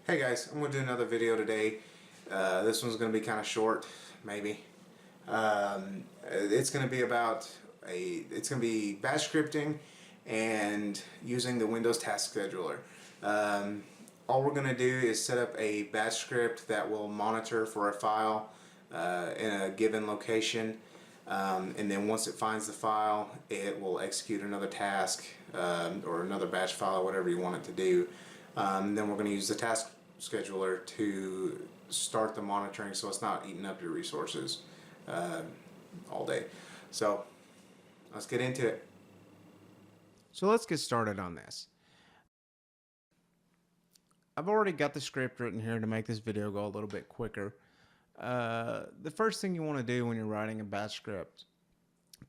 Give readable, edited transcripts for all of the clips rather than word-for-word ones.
Hey guys, I'm going to do another video today. This one's going to be kind of short, maybe. It's going to be about it's going to be bash scripting and using the Windows Task Scheduler. All we're going to do is set up a bash script that will monitor for a file in a given location. And then once it finds the file, it will execute another task or another batch file, whatever you want it to do. Then we're going to use the task scheduler to start the monitoring so it's not eating up your resources all day. So let's get into it. So let's get started on this. I've already got the script written here to make this video go a little bit quicker. The first thing you want to do when you're writing a batch script,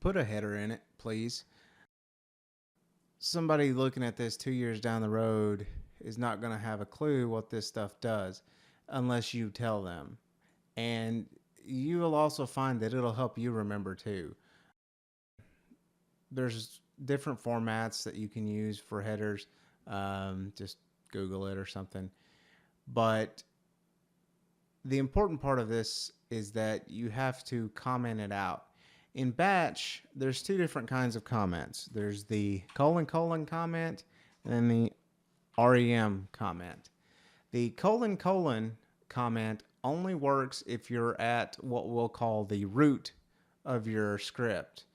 put a header in it, please. Somebody looking at this 2 years down the road is not going to have a clue what this stuff does unless you tell them. And you will also find that it'll help you remember too. There's different formats that you can use for headers. Just Google it or something. But the important part of this is that you have to comment it out. In batch, there's two different kinds of comments. There's the : comment and then the rem comment. The : comment only works if you're at what we'll call the root of your script.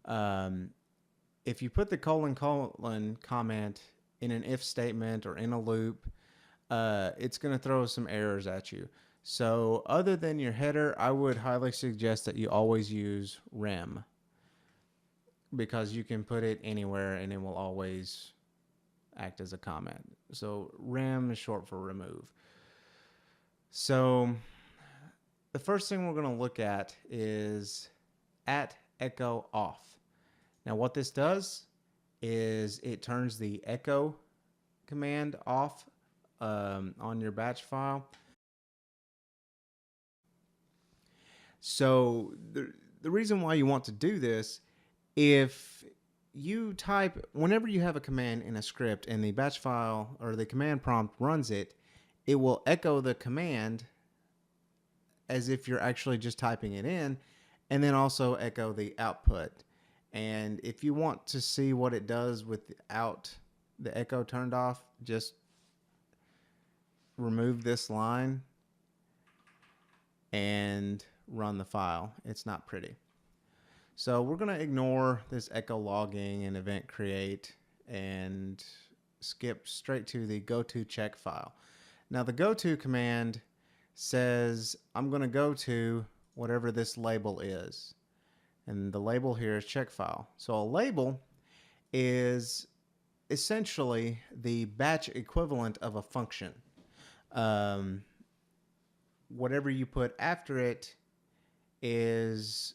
If you put the : comment in an if statement or in a loop, it's going to throw some errors at you. So other than your header, I would highly suggest that you always use rem, because you can put it anywhere and it will always act as a comment. So rem is short for remove. So the first thing we're going to look at is @echo off. Now what this does is it turns the echo command off on your batch file. So the reason why you want to do this, if you type, whenever you have a command in a script and the batch file or the command prompt runs it, it will echo the command as if you're actually just typing it in, and then also echo the output. And if you want to see what it does without the echo turned off, just remove this line and run the file. It's not pretty. So we're going to ignore this echo logging and event create and skip straight to the goto check file. Now the goto command says I'm going to go to whatever this label is, and the label here is check file. So a label is essentially the batch equivalent of a function. Whatever you put after it is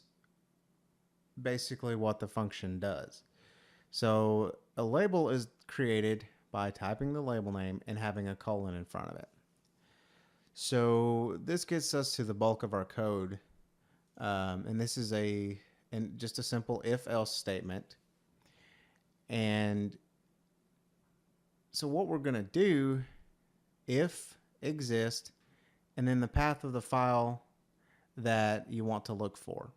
basically what the function does. So a label is created by typing the label name and having a colon in front of it. So this gets us to the bulk of our code, and this is just a simple if-else statement. And so what we're going to do, if exist, and then the path of the file that you want to look for.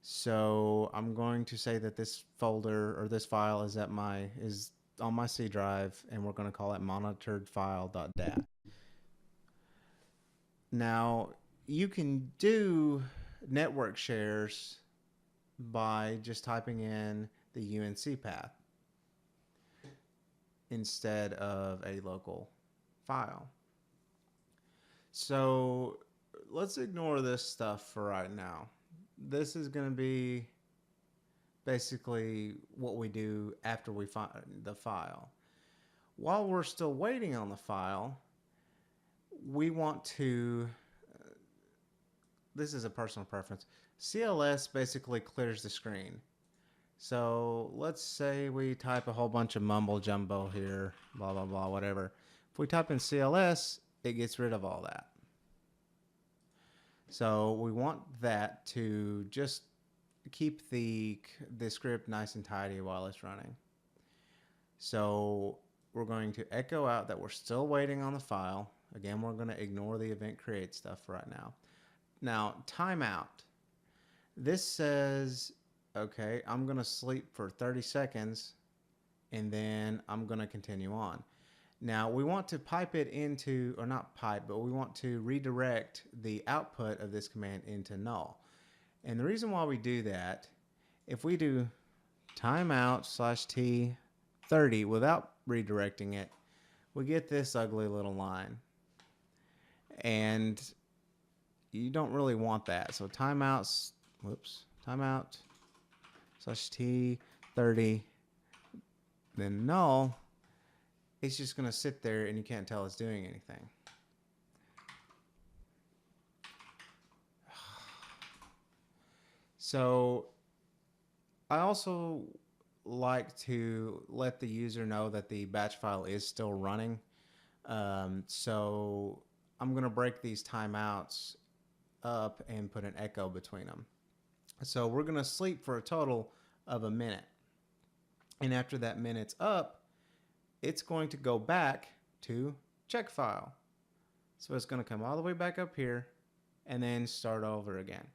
So I'm going to say that this folder or this file is on my C drive, and we're going to call it monitoredfile.dat. Now you can do network shares by just typing in the UNC path instead of a local file. So let's ignore this stuff for right now. This is going to be basically what we do after we find the file. While we're still waiting on the file, we want to, this is a personal preference, CLS basically clears the screen. So let's say we type a whole bunch of mumbo jumbo here, blah, blah, blah, whatever. If we type in CLS, it gets rid of all that. So we want that to just keep the script nice and tidy while it's running. So we're going to echo out that we're still waiting on the file. Again, we're going to ignore the event create stuff right now. Now, timeout. This says, okay, I'm going to sleep for 30 seconds and then I'm going to continue on. Now, we want to pipe it into, or not pipe, but we want to redirect the output of this command into null. And the reason why we do that, if we do timeout /t30 without redirecting it, we get this ugly little line. And you don't really want that. So timeout /t30, then null, it's just going to sit there and you can't tell it's doing anything. So I also like to let the user know that the batch file is still running. So I'm going to break these timeouts up and put an echo between them. So we're going to sleep for a total of a minute. And after that minute's up, it's going to go back to check file. So it's going to come all the way back up here and then start over again.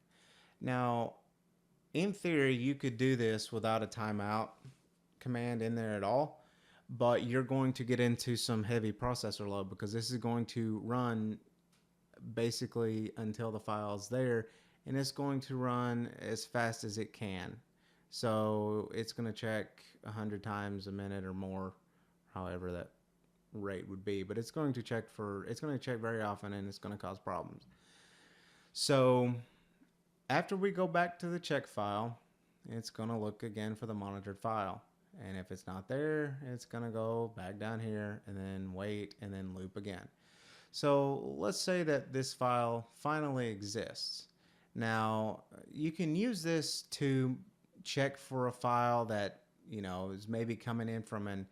Now, in theory, you could do this without a timeout command in there at all, but you're going to get into some heavy processor load because this is going to run basically until the file's there, and it's going to run as fast as it can. So it's going to check 100 times a minute or more, however that rate would be, but it's going to check very often, and it's going to cause problems. So after we go back to the check file, it's going to look again for the monitored file. And if it's not there, it's going to go back down here and then wait and then loop again. So let's say that this file finally exists. Now, you can use this to check for a file that, is maybe coming in from an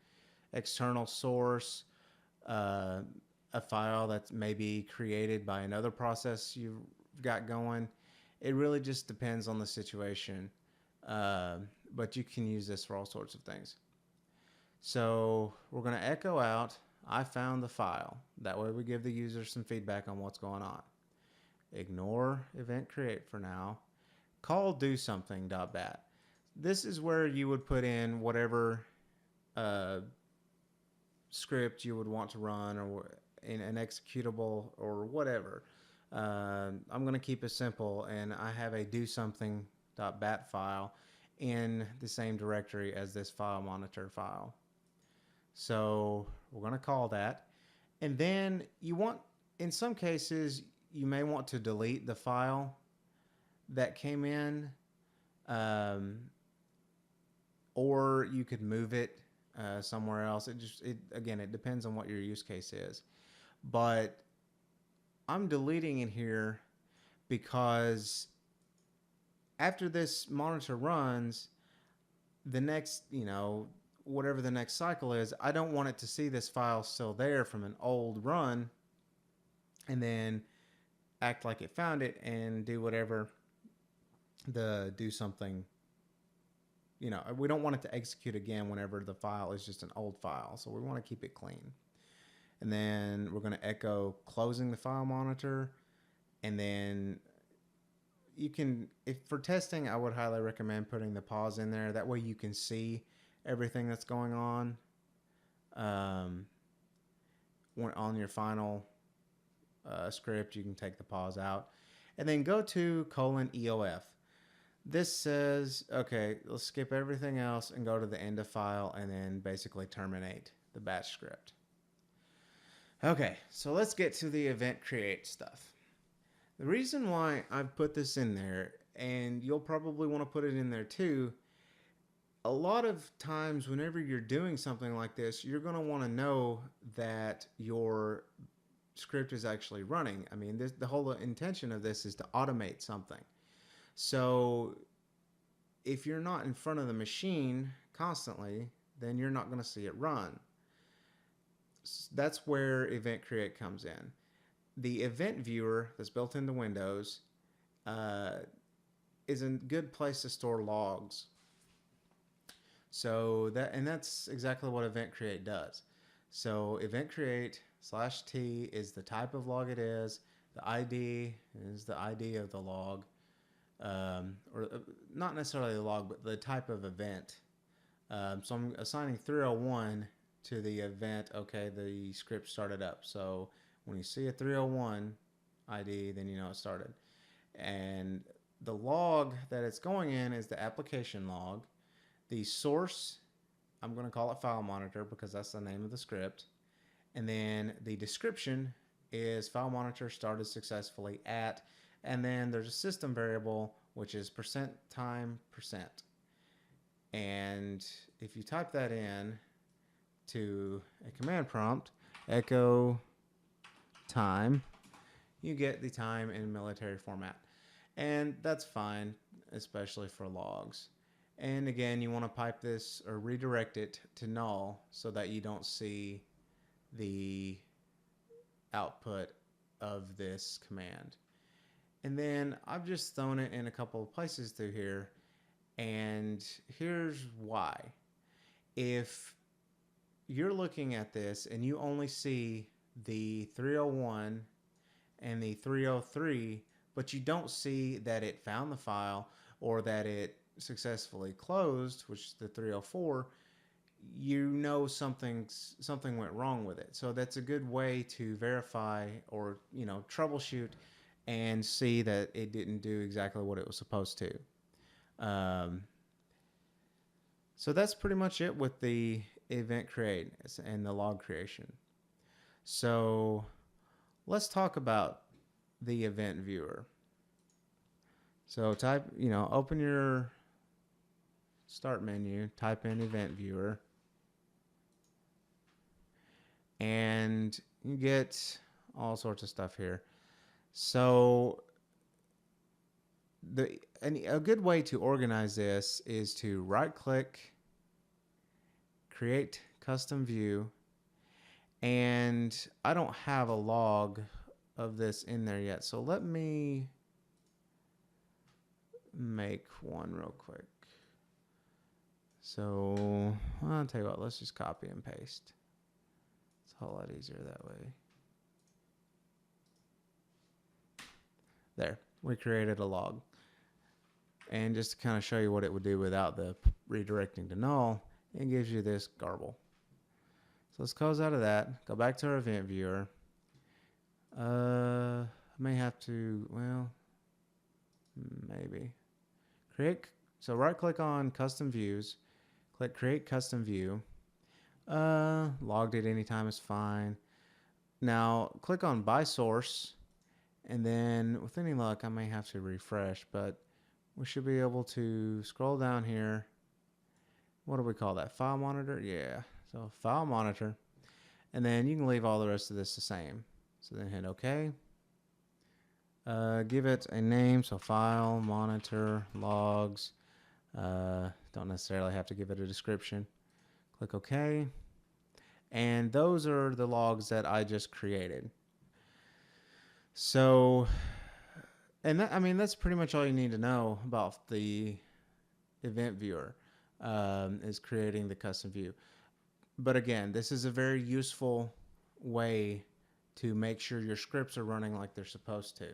external source, a file that's maybe created by another process you've got going. It really just depends on the situation, but you can use this for all sorts of things. So we're going to echo out, I found the file. That way we give the user some feedback on what's going on. Ignore event create for now. Call do something.bat. This is where you would put in whatever script you would want to run, or in an executable or whatever. I'm going to keep it simple, and I have a do something.bat file in the same directory as this file monitor file. So we're going to call that. And then in some cases, you may want to delete the file that came in, or you could move it somewhere else. Again, it depends on what your use case is. But I'm deleting it here because after this monitor runs, the next, whatever the next cycle is, I don't want it to see this file still there from an old run and then act like it found it and do whatever the do something. We don't want it to execute again whenever the file is just an old file. So we want to keep it clean. And then we're going to echo closing the file monitor. And then if for testing, I would highly recommend putting the pause in there. That way you can see everything that's going on on your final script. You can take the pause out. And then go to :EOF. This says, okay, let's skip everything else and go to the end of file and then basically terminate the batch script. Okay, so let's get to the event create stuff. The reason why I've put this in there, and you'll probably want to put it in there too, a lot of times whenever you're doing something like this, you're going to want to know that your script is actually running. I mean, the whole intention of this is to automate something. So if you're not in front of the machine constantly, then you're not going to see it run. That's where event create comes in. The event viewer that's built into Windows is a good place to store logs. So that's exactly what event create does. So event create /t is the type of log it is. The ID is the ID of the log, or not necessarily the log, but the type of event. So I'm assigning 301 to the event. Okay, the script started up. So when you see a 301 ID, then you know it started. And the log that it's going in is the application log. The source, I'm going to call it file monitor because that's the name of the script. And then the description is file monitor started successfully at, and then there's a system variable which is %time%. And if you type that in to a command prompt, echo time, you get the time in military format. And that's fine, especially for logs. And again, you want to pipe this or redirect it to null so that you don't see the output of this command. And then I've just thrown it in a couple of places through here. And here's why. If you're looking at this and you only see the 301 and the 303, but you don't see that it found the file or that it successfully closed, which is the 304, you know something went wrong with it. So that's a good way to verify or troubleshoot and see that it didn't do exactly what it was supposed to. So that's pretty much it with the event create and the log creation. So let's talk about the event viewer. So open your start menu, type in event viewer, and you get all sorts of stuff here. So a good way to organize this is to right click, create custom view, and I don't have a log of this in there yet, so let me make one real quick. So I'll tell you what, let's just copy and paste. It's a whole lot easier that way. There, we created a log. And just to kind of show you what it would do without the redirecting to null, it gives you this garble. So let's close out of that, go back to our event viewer. I may have to, well, maybe. So right click on custom views, click create custom view. Logged at any time is fine. Now click on by source, and then with any luck, I may have to refresh, but we should be able to scroll down here. What do we call that? File monitor? Yeah. So file monitor. And then you can leave all the rest of this the same. So then hit OK. Give it a name. So file monitor logs. Don't necessarily have to give it a description. Click OK. And those are the logs that I just created. So, and that's pretty much all you need to know about the event viewer, is creating the custom view. But again, this is a very useful way to make sure your scripts are running like they're supposed to.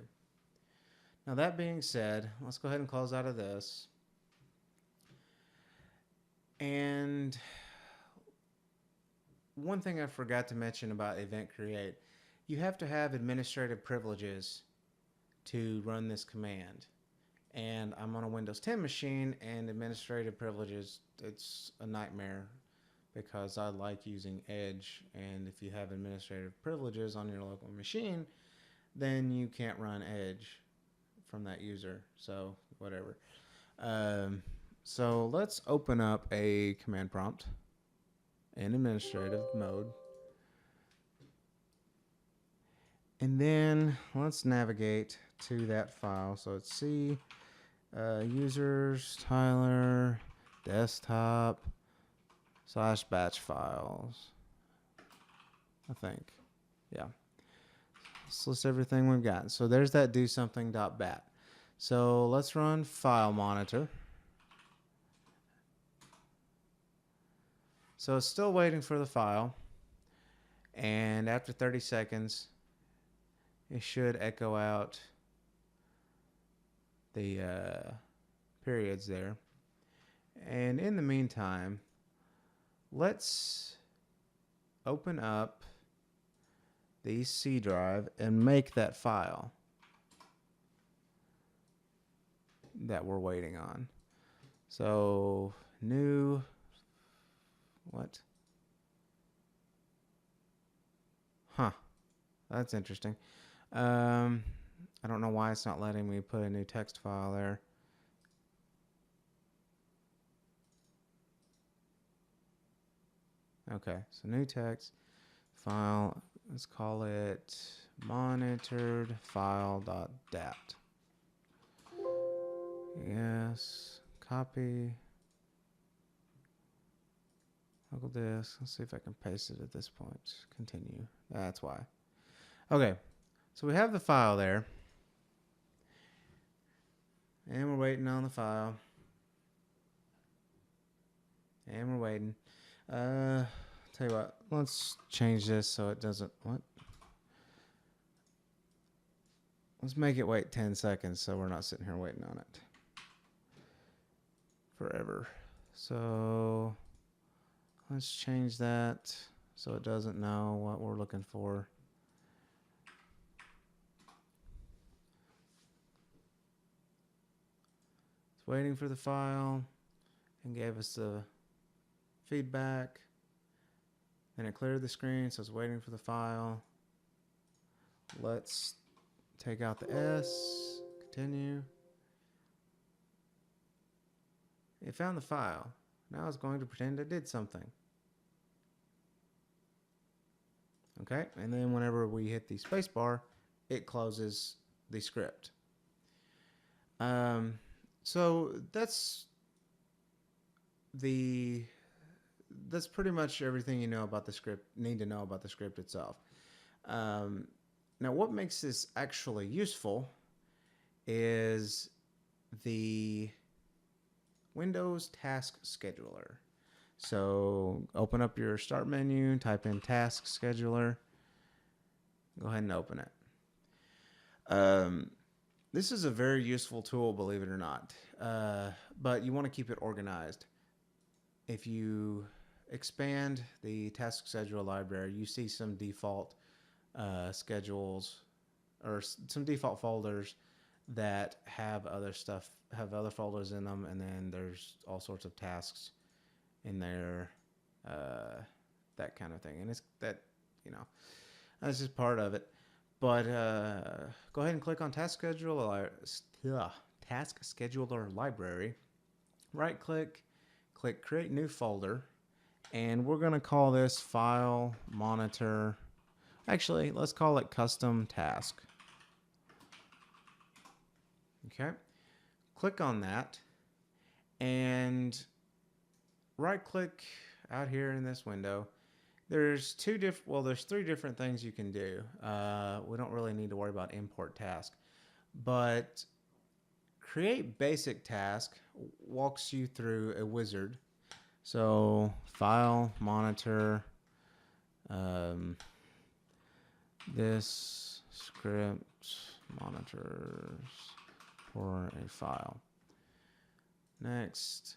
Now that being said, let's go ahead and close out of this. And one thing I forgot to mention about event create, you have to have administrative privileges to run this command. And I'm on a Windows 10 machine, and administrative privileges, it's a nightmare because I like using Edge, and if you have administrative privileges on your local machine, then you can't run Edge from that user. So whatever. So let's open up a command prompt in administrative mode. And then let's navigate to that file. So it's C, users, Tyler, desktop, /batch files. I think. Yeah. Let's list everything we've got. So there's that do something.bat. So let's run file monitor. So it's still waiting for the file. And after 30 seconds, it should echo out the periods there. And in the meantime, let's open up the C drive and make that file that we're waiting on. So new, what? Huh, that's interesting. I don't know why it's not letting me put a new text file there. Okay, so new text file, let's call it monitored file.dat. Yes, copy. Local disk. Let's see if I can paste it at this point. Continue. That's why. Okay, so we have the file there. And we're waiting on the file. And we're waiting. Tell you what, let's change this so it doesn't, what? Let's make it wait 10 seconds so we're not sitting here waiting on it forever. So let's change that so it doesn't know what we're looking for. It's waiting for the file and gave us the feedback. Then it cleared the screen, so it's waiting for the file. Let's take out the S, continue. It found the file. Now it's going to pretend it did something. Okay, and then whenever we hit the space bar, it closes the script. So that's pretty much everything you know about the script, need to know about the script itself. Now, what makes this actually useful is the Windows Task Scheduler. So open up your start menu, type in Task Scheduler, go ahead and open it. This is a very useful tool, believe it or not, but you want to keep it organized. If you expand the task scheduler library, you see some default schedules or some default folders that have other stuff, have other folders in them, and then there's all sorts of tasks in there, that kind of thing. And it's that, that's just part of it. But go ahead and click on task scheduler library. Right click, click create new folder, and we're going to call this file monitor. Actually, let's call it custom task. Okay, click on that and right click out here in this window. There's three different things you can do. We don't really need to worry about import task, but create basic task walks you through a wizard. So file monitor, this script monitors for a file. Next.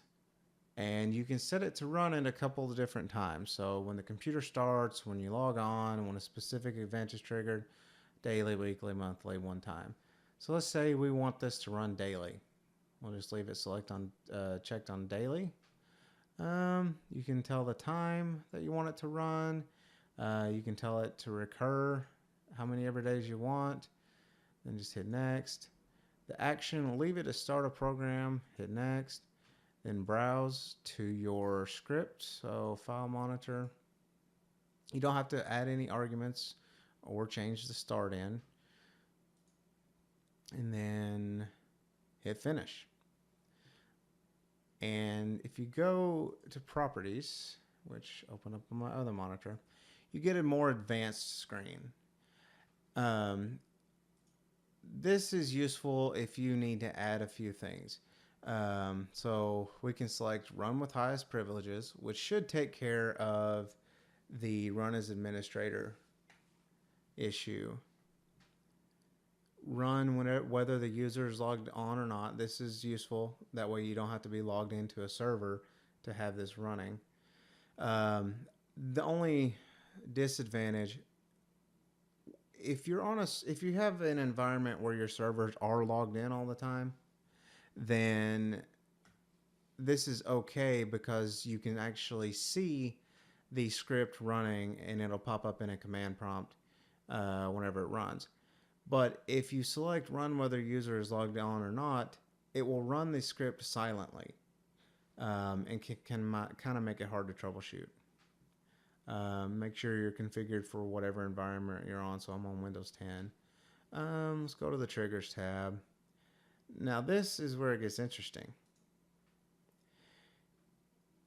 And you can set it to run at a couple of different times. So when the computer starts, when you log on, when a specific event is triggered, daily, weekly, monthly, one time. So let's say we want this to run daily. We'll just leave it checked on daily. You can tell the time that you want it to run. You can tell it to recur, how many ever days you want. Then just hit next. The action, leave it to start a program, hit next. Then browse to your script, so file monitor. You don't have to add any arguments or change the start in. And then hit finish. And if you go to properties, which open up on my other monitor, you get a more advanced screen. This is useful if you need to add a few things. So we can select run with highest privileges, which should take care of the run as administrator issue. Run whether the user is logged on or not. This is useful. That way you don't have to be logged into a server to have this running. The only disadvantage, if you have an environment where your servers are logged in all the time, then this is okay because you can actually see the script running and it'll pop up in a command prompt whenever it runs. But if you select run whether user is logged on or not, it will run the script silently and can kind of make it hard to troubleshoot. Make sure you're configured for whatever environment you're on. So I'm on Windows 10. Let's go to the triggers tab. Now this is where it gets interesting.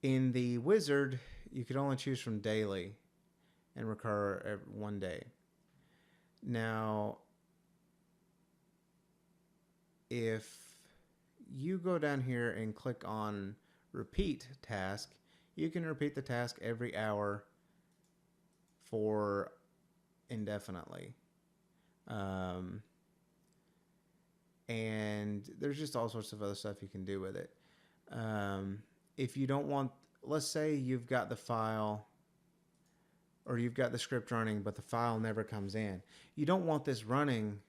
In the wizard, you could only choose from daily and recur every 1 day. Now, if you go down here and click on repeat task, you can repeat the task every hour for indefinitely. And there's just all sorts of other stuff you can do with it. If you don't want, let's say you've got the file or you've got the script running, but the file never comes in. You don't want this running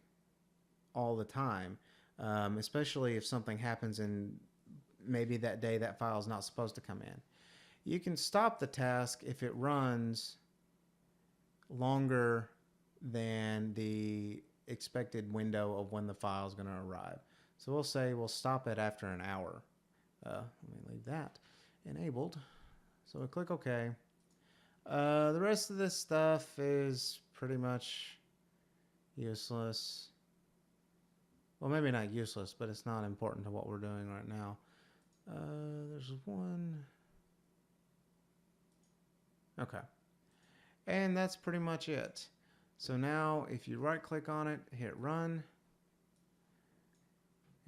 all the time, especially if something happens and maybe that day that file is not supposed to come in. You can stop the task if it runs longer than the expected window of when the file is going to arrive. So we'll say we'll stop it after an hour. Let me leave that enabled. So we click OK. The rest of this stuff is pretty much useless. Well, maybe not useless, but it's not important to what we're doing right now. There's one. Okay. And that's pretty much it. So now if you right click on it, hit run,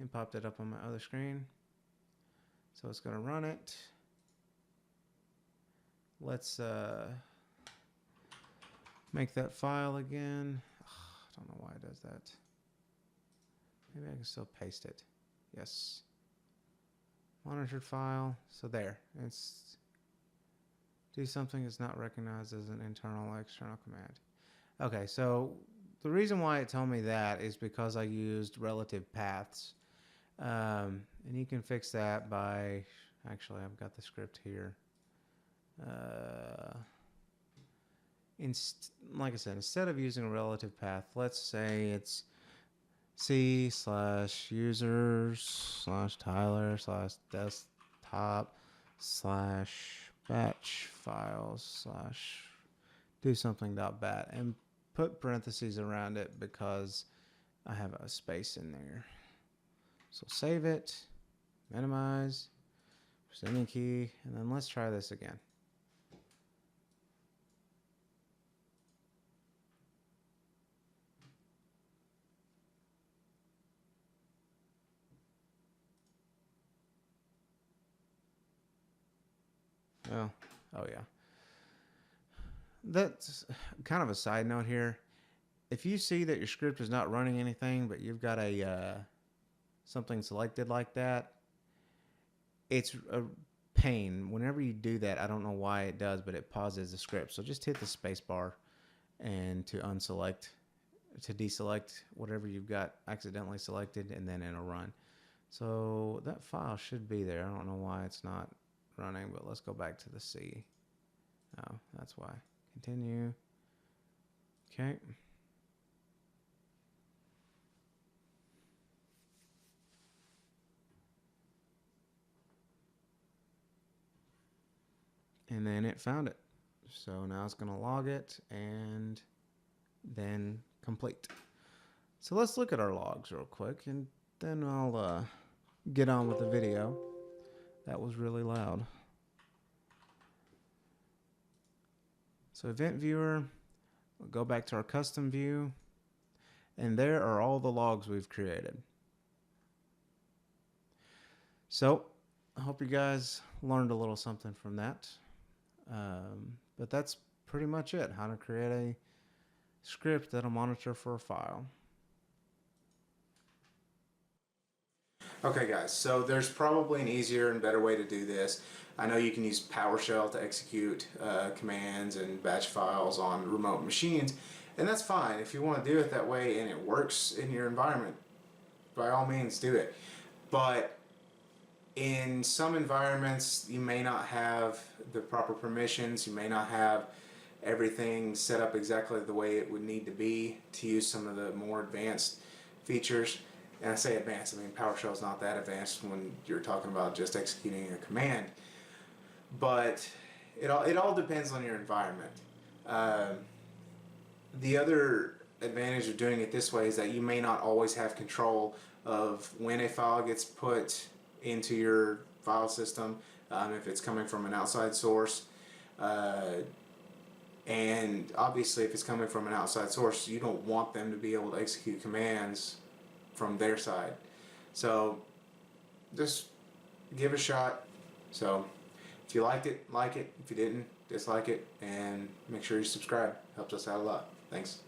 and popped it up on my other screen. So it's going to run it. Let's make that file again. I don't know why it does that. Maybe I can still paste it. Yes. Monitored file. So there. It's do something is not recognized as an internal or external command. Okay, so the reason why it told me that is because I used relative paths. And you can fix that by, actually I've got the script here. Like I said, instead of using a relative path, let's say it's c/users/Tyler/desktop/batch files/do something.bat and put parentheses around it because I have a space in there. So save it, minimize, press any key, and then let's try this again. Oh yeah. That's kind of a side note here. If you see that your script is not running anything, but you've got a something selected like that, it's a pain. Whenever you do that, I don't know why it does, but it pauses the script. So just hit the space bar and to deselect whatever you've got accidentally selected, and then it'll run. So that file should be there. I don't know why it's not running, but let's go back to the C. Oh, that's why. Continue. Okay. And then it found it. So now it's going to log it and then complete. So let's look at our logs real quick, and then I'll get on with the video. That was really loud. So event viewer, we'll go back to our custom view, and there are all the logs we've created. So I hope you guys learned a little something from that. But that's pretty much it. How to create a script that'll monitor for a file. Okay guys, so there's probably an easier and better way to do this. I know you can use PowerShell to execute commands and batch files on remote machines, and that's fine. If you want to do it that way and it works in your environment, by all means do it. But in some environments you may not have the proper permissions, you may not have everything set up exactly the way it would need to be to use some of the more advanced features. And I say advanced, I mean PowerShell is not that advanced when you're talking about just executing a command. But it all depends on your environment. The other advantage of doing it this way is that you may not always have control of when a file gets put into your file system, if it's coming from an outside source. And obviously if it's coming from an outside source, you don't want them to be able to execute commands from their side. So just give it a shot. So if you liked it, like it. If you didn't, dislike it, and make sure you subscribe. Helps us out a lot. Thanks.